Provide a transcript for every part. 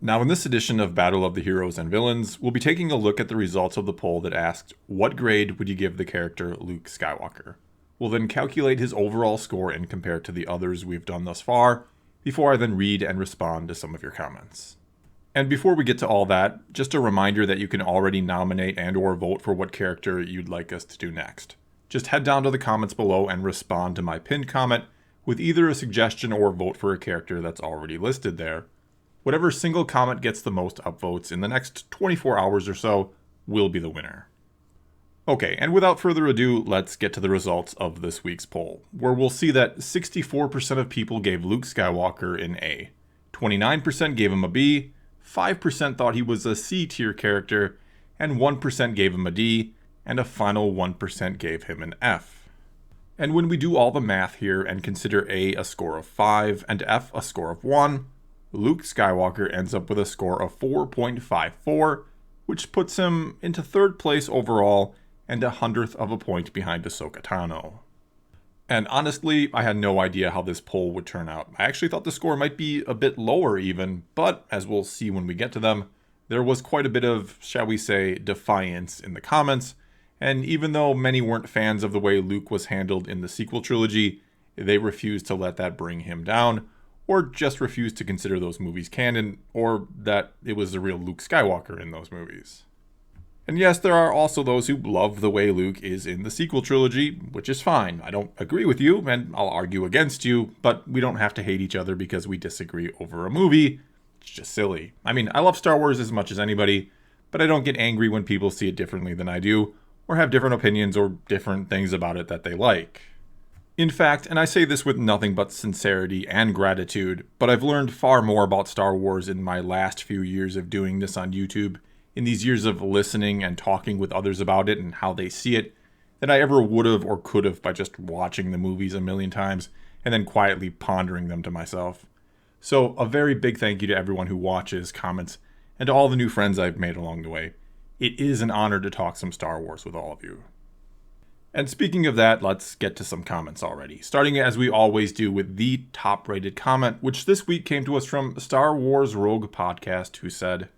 Now, in this edition of Battle of the Heroes and Villains, we'll be taking a look at the results of the poll that asked, what grade would you give the character Luke Skywalker? We'll then calculate his overall score and compare it to the others we've done thus far, before I then read and respond to some of your comments. And before we get to all that, just a reminder that you can already nominate and or vote for what character you'd like us to do next. Just head down to the comments below and respond to my pinned comment with either a suggestion or vote for a character that's already listed there. Whatever single comment gets the most upvotes in the next 24 hours or so will be the winner. Okay, and without further ado, let's get to the results of this week's poll, where we'll see that 64% of people gave Luke Skywalker an A, 29% gave him a B, 5% thought he was a C tier character, and 1% gave him a D, and a final 1% gave him an F. And when we do all the math here and consider A score of 5 and F a score of 1, Luke Skywalker ends up with a score of 4.54, which puts him into third place overall and 100th of a point behind Ahsoka Tano. And honestly, I had no idea how this poll would turn out. I actually thought the score might be a bit lower even, but as we'll see when we get to them, there was quite a bit of, shall we say, defiance in the comments, and even though many weren't fans of the way Luke was handled in the sequel trilogy, they refused to let that bring him down, or just refused to consider those movies canon, or that it was the real Luke Skywalker in those movies. And yes, there are also those who love the way Luke is in the sequel trilogy, which is fine. I don't agree with you, and I'll argue against you, but we don't have to hate each other because we disagree over a movie. It's just silly. I mean, I love Star Wars as much as anybody, but I don't get angry when people see it differently than I do, or have different opinions or different things about it that they like. In fact, and I say this with nothing but sincerity and gratitude, but I've learned far more about Star Wars in my last few years of doing this on YouTube, in these years of listening and talking with others about it and how they see it, than I ever would have or could have by just watching the movies a million times and then quietly pondering them to myself. So a very big thank you to everyone who watches, comments, and to all the new friends I've made along the way. It is an honor to talk some Star Wars with all of you. And speaking of that, let's get to some comments already, starting as we always do with the top-rated comment, which this week came to us from Star Wars Rogue Podcast, who said,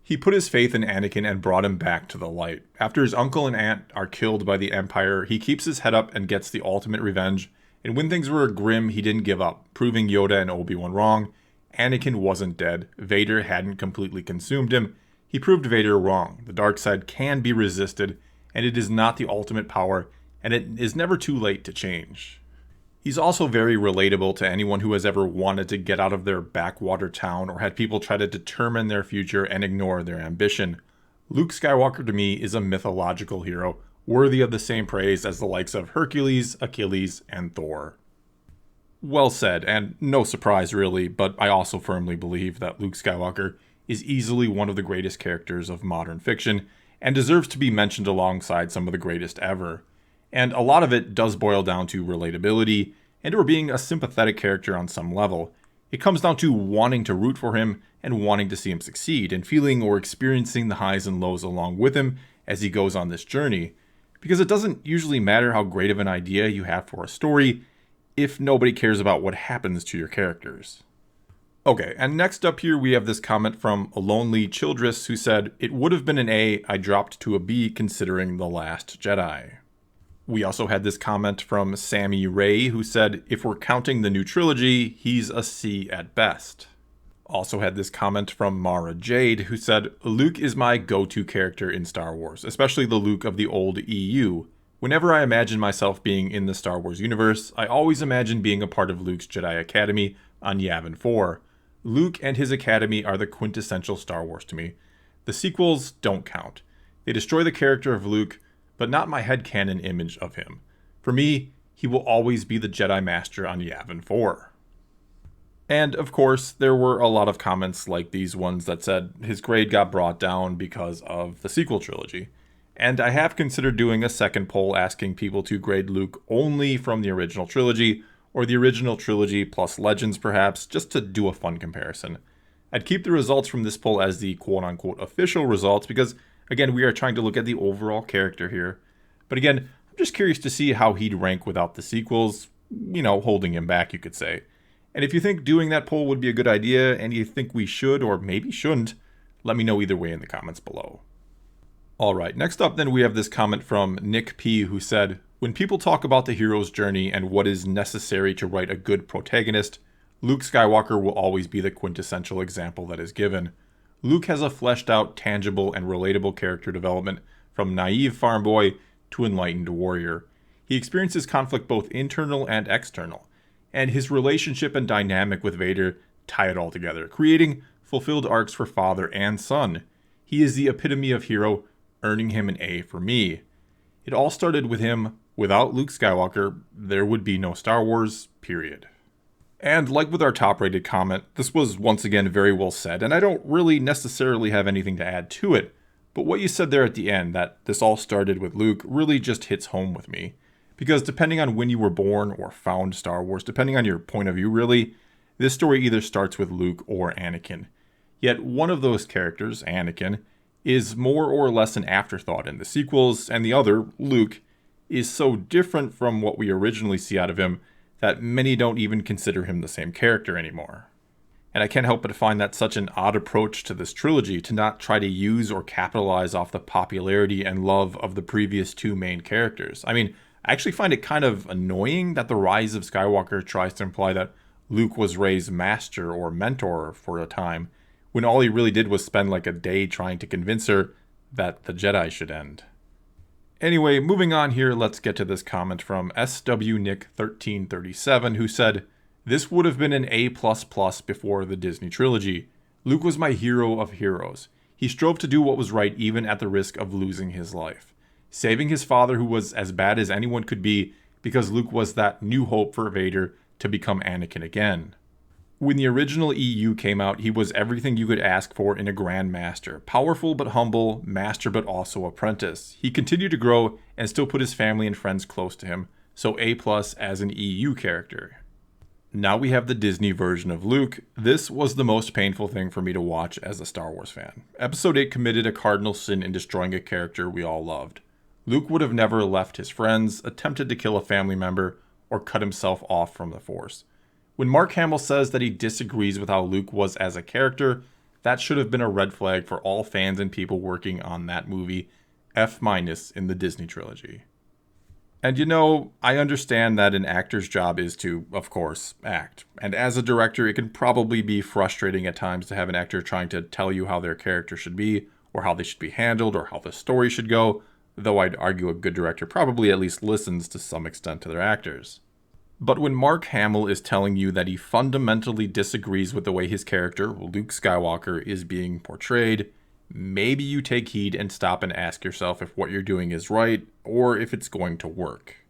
"He put his faith in Anakin and brought him back to the light. After his uncle and aunt are killed by the Empire, he keeps his head up and gets the ultimate revenge, and when things were grim, he didn't give up, proving Yoda and Obi-Wan wrong. Anakin wasn't dead. Vader hadn't completely consumed him. He proved Vader wrong. The dark side can be resisted, and it is not the ultimate power, and it is never too late to change." He's also very relatable to anyone who has ever wanted to get out of their backwater town or had people try to determine their future and ignore their ambition. Luke Skywalker to me is a mythological hero, worthy of the same praise as the likes of Hercules, Achilles, and Thor. Well said, and no surprise really, but I also firmly believe that Luke Skywalker is easily one of the greatest characters of modern fiction, and deserves to be mentioned alongside some of the greatest ever. And a lot of it does boil down to relatability, and or being a sympathetic character on some level. It comes down to wanting to root for him, and wanting to see him succeed, and feeling or experiencing the highs and lows along with him as he goes on this journey. Because it doesn't usually matter how great of an idea you have for a story, if nobody cares about what happens to your characters. Okay, and next up here we have this comment from A Lonely Childress, who said, "It would have been an A, I dropped to a B considering The Last Jedi." We also had this comment from Sammy Ray, who said, "If we're counting the new trilogy, he's a C at best." Also had this comment from Mara Jade, who said, "Luke is my go-to character in Star Wars, especially the Luke of the old EU. Whenever I imagine myself being in the Star Wars universe, I always imagine being a part of Luke's Jedi Academy on Yavin 4. Luke and his academy are the quintessential Star Wars to me. The sequels don't count. They destroy the character of Luke, but not my headcanon image of him. For me, he will always be the Jedi Master on Yavin 4. And of course, there were a lot of comments like these ones that said his grade got brought down because of the sequel trilogy. And I have considered doing a second poll asking people to grade Luke only from the original trilogy, or the original trilogy plus Legends perhaps, just to do a fun comparison. I'd keep the results from this poll as the quote-unquote official results because, again, we are trying to look at the overall character here. But again, I'm just curious to see how he'd rank without the sequels, holding him back, you could say. And if you think doing that poll would be a good idea and you think we should or maybe shouldn't, let me know either way in the comments below. Alright, next up then we have this comment from Nick P, who said, "When people talk about the hero's journey and what is necessary to write a good protagonist, Luke Skywalker will always be the quintessential example that is given. Luke has a fleshed out, tangible, and relatable character development from naive farm boy to enlightened warrior. He experiences conflict both internal and external, and his relationship and dynamic with Vader tie it all together, creating fulfilled arcs for father and son. He is the epitome of hero, earning him an A for me. It all started with him. Without Luke Skywalker, there would be no Star Wars, period." And like with our top-rated comment, this was once again very well said, and I don't really necessarily have anything to add to it, but what you said there at the end, that this all started with Luke, really just hits home with me. Because depending on when you were born or found Star Wars, depending on your point of view really, this story either starts with Luke or Anakin. Yet one of those characters, Anakin, is more or less an afterthought in the sequels, and the other, Luke, is so different from what we originally see out of him that many don't even consider him the same character anymore. And I can't help but find that such an odd approach to this trilogy to not try to use or capitalize off the popularity and love of the previous two main characters. I mean, I actually find it kind of annoying that The Rise of Skywalker tries to imply that Luke was Rey's master or mentor for a time, when all he really did was spend like a day trying to convince her that the Jedi should end. Anyway, moving on here, let's get to this comment from SWNick1337, who said, "This would have been an A++ before the Disney trilogy. Luke was my hero of heroes. He strove to do what was right even at the risk of losing his life, saving his father who was as bad as anyone could be, because Luke was that new hope for Vader to become Anakin again. When the original EU came out, he was everything you could ask for in a Grand Master. Powerful but humble, master but also apprentice. He continued to grow and still put his family and friends close to him, so A+ as an EU character." Now we have the Disney version of Luke. This was the most painful thing for me to watch as a Star Wars fan. Episode 8 committed a cardinal sin in destroying a character we all loved. Luke would have never left his friends, attempted to kill a family member, or cut himself off from the Force. When Mark Hamill says that he disagrees with how Luke was as a character, that should have been a red flag for all fans and people working on that movie, F- in the Disney trilogy. And you know, I understand that an actor's job is to, of course, act. And as a director, it can probably be frustrating at times to have an actor trying to tell you how their character should be, or how they should be handled, or how the story should go, though I'd argue a good director probably at least listens to some extent to their actors. But when Mark Hamill is telling you that he fundamentally disagrees with the way his character, Luke Skywalker, is being portrayed, maybe you take heed and stop and ask yourself if what you're doing is right, or if it's going to work.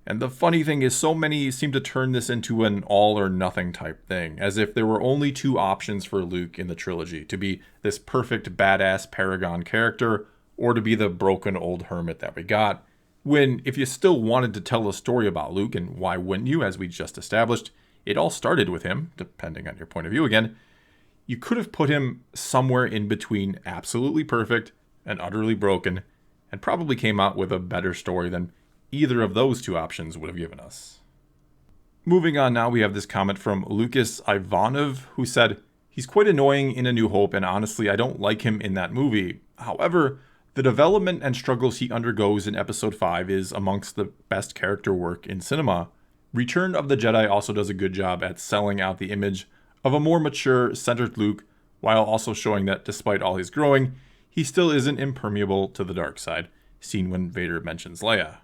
And the funny thing is, so many seem to turn this into an all or nothing type thing, as if there were only two options for Luke in the trilogy, to be this perfect badass paragon character, or to be the broken old hermit that we got. When, if you still wanted to tell a story about Luke, and why wouldn't you, as we just established, it all started with him, depending on your point of view again, you could have put him somewhere in between absolutely perfect and utterly broken, and probably came out with a better story than either of those two options would have given us. Moving on now, we have this comment from Lucas Ivanov, who said, "He's quite annoying in A New Hope, and honestly, I don't like him in that movie. However, the development and struggles he undergoes in Episode 5 is amongst the best character work in cinema. Return of the Jedi also does a good job at selling out the image of a more mature, centered Luke, while also showing that despite all his growing, he still isn't impermeable to the dark side, seen when Vader mentions Leia.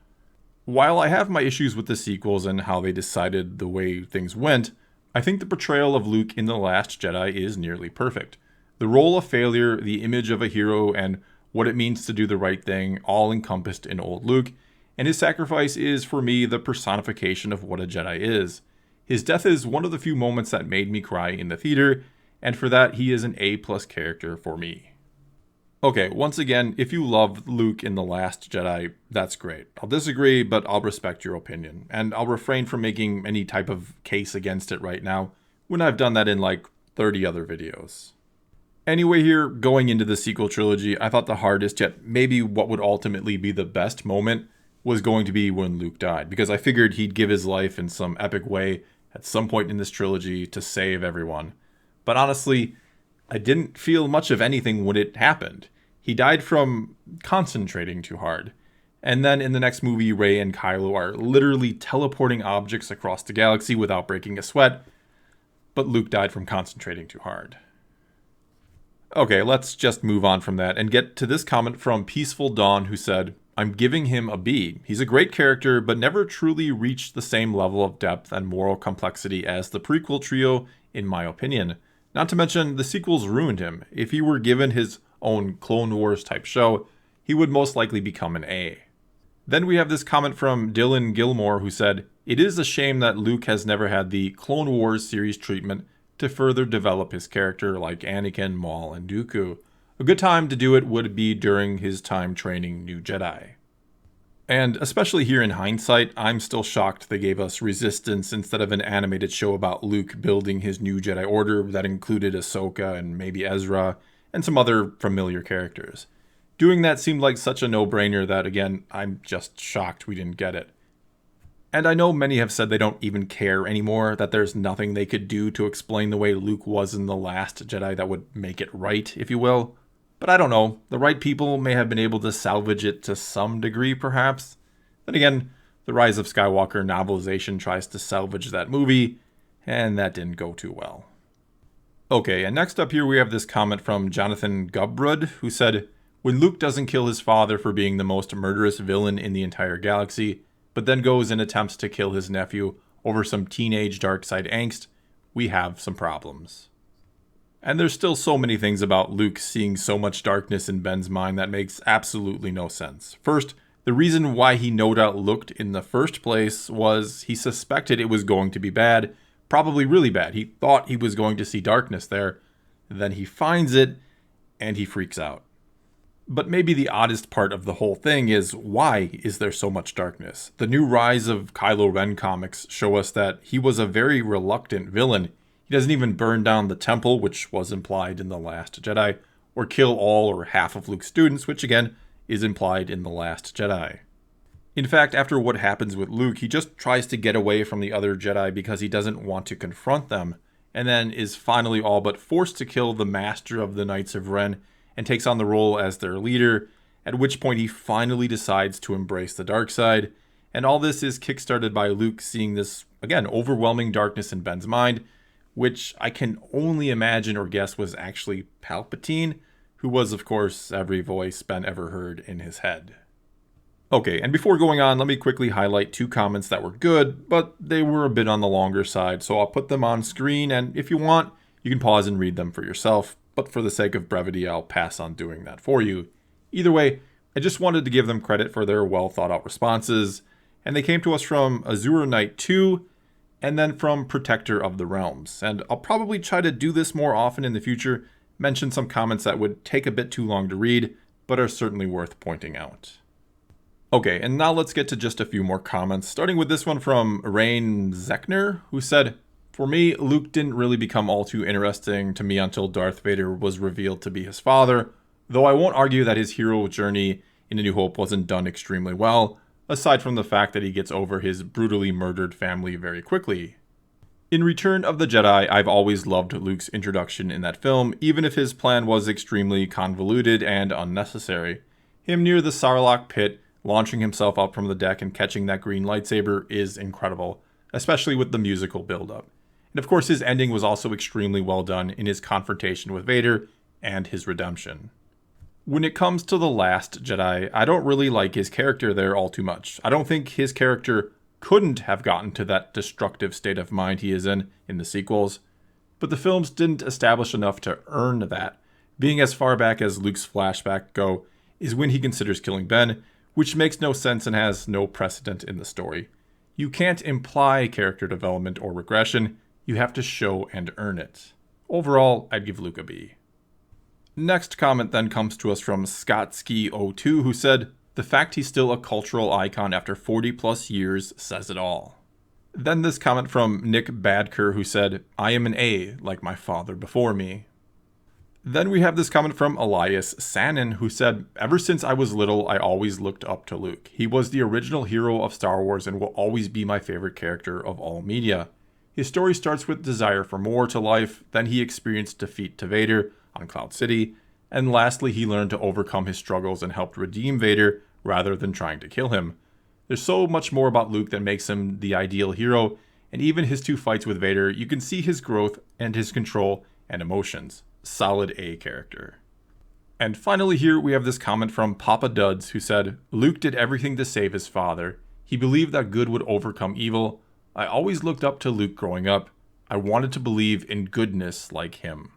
While I have my issues with the sequels and how they decided the way things went, I think the portrayal of Luke in The Last Jedi is nearly perfect. The role of failure, the image of a hero, and what it means to do the right thing, all encompassed in old Luke, and his sacrifice is, for me, the personification of what a Jedi is. His death is one of the few moments that made me cry in the theater, and for that, he is an A+ character for me." Okay, once again, if you love Luke in The Last Jedi, that's great. I'll disagree, but I'll respect your opinion, and I'll refrain from making any type of case against it right now, when I've done that in like 30 other videos. Anyway here, going into the sequel trilogy, I thought the hardest, yet maybe what would ultimately be the best moment, was going to be when Luke died, because I figured he'd give his life in some epic way at some point in this trilogy to save everyone. But honestly, I didn't feel much of anything when it happened. He died from concentrating too hard. And then in the next movie, Rey and Kylo are literally teleporting objects across the galaxy without breaking a sweat, but Luke died from concentrating too hard. Okay, let's just move on from that and get to this comment from Peaceful Dawn, who said, I'm giving him a B. He's a great character, but never truly reached the same level of depth and moral complexity as the prequel trio, in my opinion. Not to mention, the sequels ruined him. If he were given his own Clone Wars type show, he would most likely become an A. Then we have this comment from Dylan Gilmore, who said, it is a shame that Luke has never had the Clone Wars series treatment to further develop his character like Anakin, Maul, and Dooku. A good time to do it would be during his time training new Jedi. And especially here in hindsight, I'm still shocked they gave us Resistance instead of an animated show about Luke building his new Jedi Order that included Ahsoka and maybe Ezra and some other familiar characters. Doing that seemed like such a no-brainer that, again, I'm just shocked we didn't get it. And I know many have said they don't even care anymore, that there's nothing they could do to explain the way Luke was in The Last Jedi that would make it right, if you will. But I don't know, the right people may have been able to salvage it to some degree, perhaps. Then again, the Rise of Skywalker novelization tries to salvage that movie, and that didn't go too well. Okay, and next up here we have this comment from Jonathan Gubrud, who said, when Luke doesn't kill his father for being the most murderous villain in the entire galaxy, but then goes and attempts to kill his nephew over some teenage dark side angst, we have some problems. And there's still so many things about Luke seeing so much darkness in Ben's mind that makes absolutely no sense. First, the reason why he no doubt looked in the first place was he suspected it was going to be bad, probably really bad. He thought he was going to see darkness there. Then he finds it, and he freaks out. But maybe the oddest part of the whole thing is, why is there so much darkness? The new Rise of Kylo Ren comics show us that he was a very reluctant villain. He doesn't even burn down the temple, which was implied in The Last Jedi, or kill all or half of Luke's students, which again is implied in The Last Jedi. In fact, after what happens with Luke, he just tries to get away from the other Jedi because he doesn't want to confront them, and then is finally all but forced to kill the Master of the Knights of Ren and takes on the role as their leader, at which point he finally decides to embrace the dark side. And all this is kickstarted by Luke seeing this, again, overwhelming darkness in Ben's mind, which I can only imagine or guess was actually Palpatine, who was, of course, every voice Ben ever heard in his head. Okay, and before going on, let me quickly highlight two comments that were good, but they were a bit on the longer side, so I'll put them on screen, and if you want, you can pause and read them for yourself. But for the sake of brevity, I'll pass on doing that for you. Either way, I just wanted to give them credit for their well thought out responses, and they came to us from Azura Knight 2, and then from Protector of the Realms. And I'll probably try to do this more often in the future, mention some comments that would take a bit too long to read, but are certainly worth pointing out. Okay, and now let's get to just a few more comments, starting with this one from Rain Zechner, who said, for me, Luke didn't really become all too interesting to me until Darth Vader was revealed to be his father, though I won't argue that his hero journey in A New Hope wasn't done extremely well, aside from the fact that he gets over his brutally murdered family very quickly. In Return of the Jedi, I've always loved Luke's introduction in that film, even if his plan was extremely convoluted and unnecessary. Him near the Sarlacc pit, launching himself up from the deck and catching that green lightsaber is incredible, especially with the musical build-up. And of course, his ending was also extremely well done in his confrontation with Vader and his redemption. When it comes to The Last Jedi, I don't really like his character there all too much. I don't think his character couldn't have gotten to that destructive state of mind he is in the sequels, but the films didn't establish enough to earn that. Being as far back as Luke's flashback go is when he considers killing Ben, which makes no sense and has no precedent in the story. You can't imply character development or regression, you have to show and earn it. Overall, I'd give Luke a B. Next comment then comes to us from Skotsky02, who said, the fact he's still a cultural icon after 40 plus years says it all. Then this comment from Nick Badker, who said, I am an A, like my father before me. Then we have this comment from Elias Sanin, who said, ever since I was little, I always looked up to Luke. He was the original hero of Star Wars and will always be my favorite character of all media. His story starts with desire for more to life, then he experienced defeat to Vader on Cloud City, and lastly he learned to overcome his struggles and helped redeem Vader rather than trying to kill him. There's so much more about Luke that makes him the ideal hero, and even his 2 fights with Vader, you can see his growth and his control and emotions. Solid A character. And finally here we have this comment from Papa Duds, who said, Luke did everything to save his father. He believed that good would overcome evil. I always looked up to Luke growing up. I wanted to believe in goodness like him.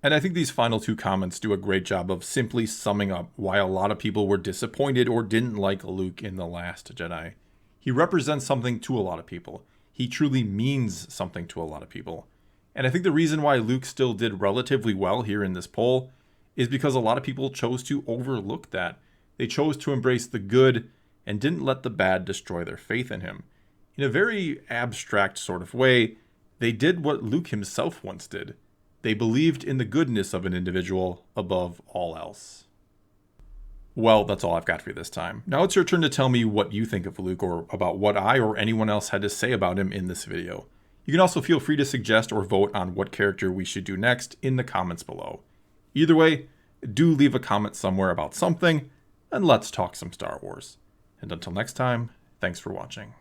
And I think these final 2 comments do a great job of simply summing up why a lot of people were disappointed or didn't like Luke in The Last Jedi. He represents something to a lot of people. He truly means something to a lot of people. And I think the reason why Luke still did relatively well here in this poll is because a lot of people chose to overlook that. They chose to embrace the good and didn't let the bad destroy their faith in him. In a very abstract sort of way, they did what Luke himself once did. They believed in the goodness of an individual above all else. Well, that's all I've got for you this time. Now it's your turn to tell me what you think of Luke or about what I or anyone else had to say about him in this video. You can also feel free to suggest or vote on what character we should do next in the comments below. Either way, do leave a comment somewhere about something, and let's talk some Star Wars. And until next time, thanks for watching.